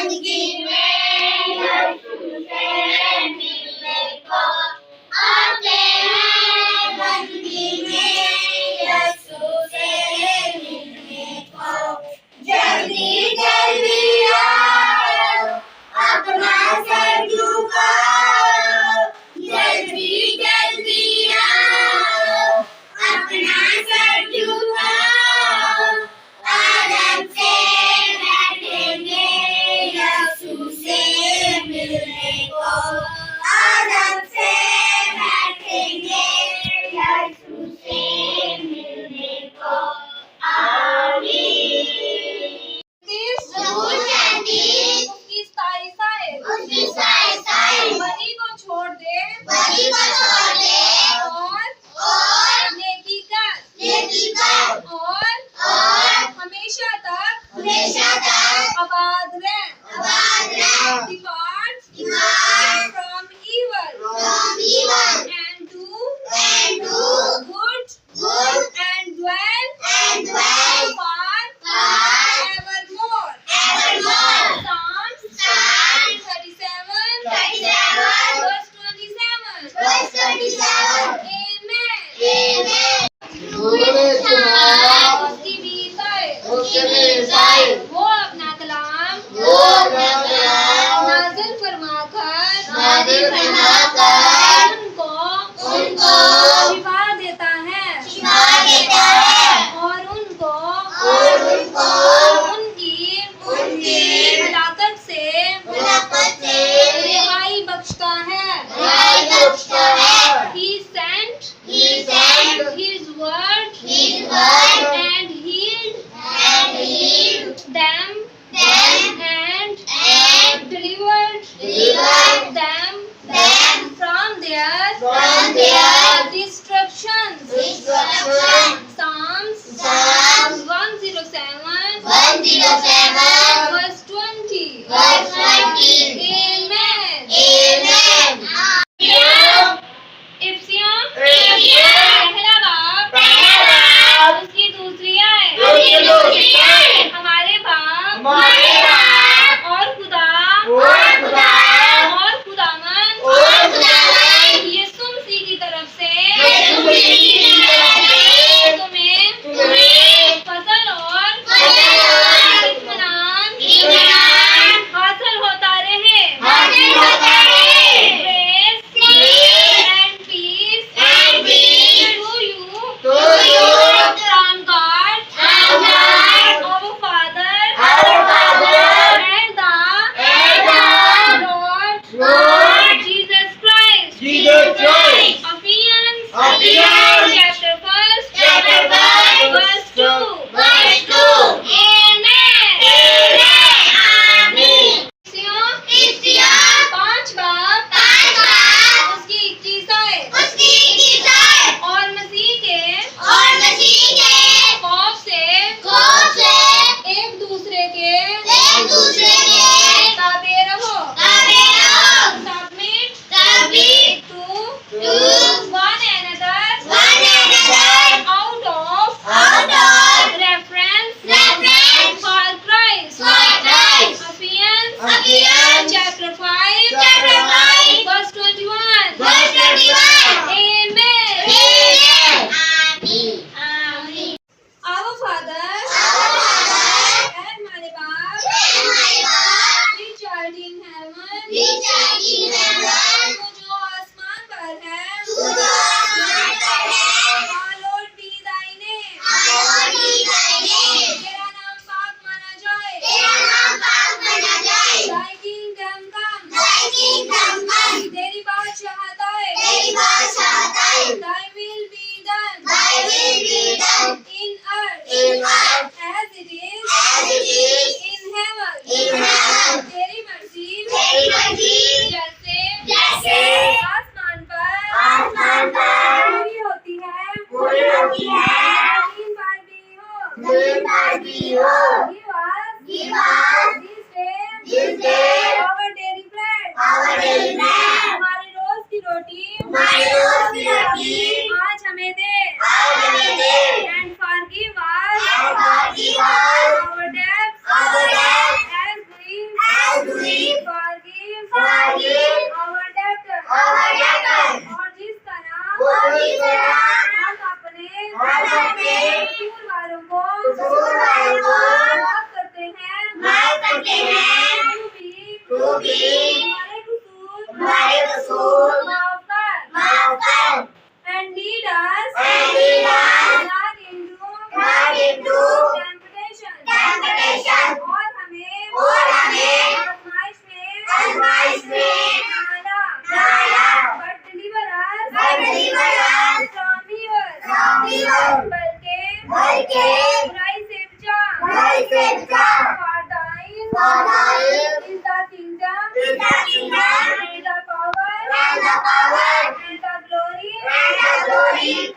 बंदगी में यीशु से मिलने को आते हैं, बंदगी में यीशु से मिलने को। जल्दी जल्दी आओ, अपना सर झुकाओ, जल्दी जल्दी आओ, अपना सर झुकाओ। आराम से बैठेंगे यीशु से मिलने को, आराम से बैठेंगे यीशु से मिलने को। आमीन। उसकी साए बलि को छोड़ दे, और नेकी कर, और हमेशा तक आबाद रह। Depart from evil and do good and dwell forevermore. Psalms 37 verse 27. Amen. उसकी भी ईसाई वो अपना कलाम नाज़िल फरमाकर उनको शिफा देता है, और उनको उनकी हलाकत से रिहाई बख्शता है। He sent his word and healed them and delivered them from their destructions. Psalms 107 verse 20. Amen. इफ्सियों पहला बाब उसकी दूसरी आयत। हमारे बाप और खुदा और खुदावन यीशु मसीह की तरफ से तुम्हें फजल और इत्मीनान हासिल होता रहे। From God, our Father, came. Rise up, Rise up, Jah. for thine For thine is the kingdom, is the kingdom and the power, and the power and the glory, and the glory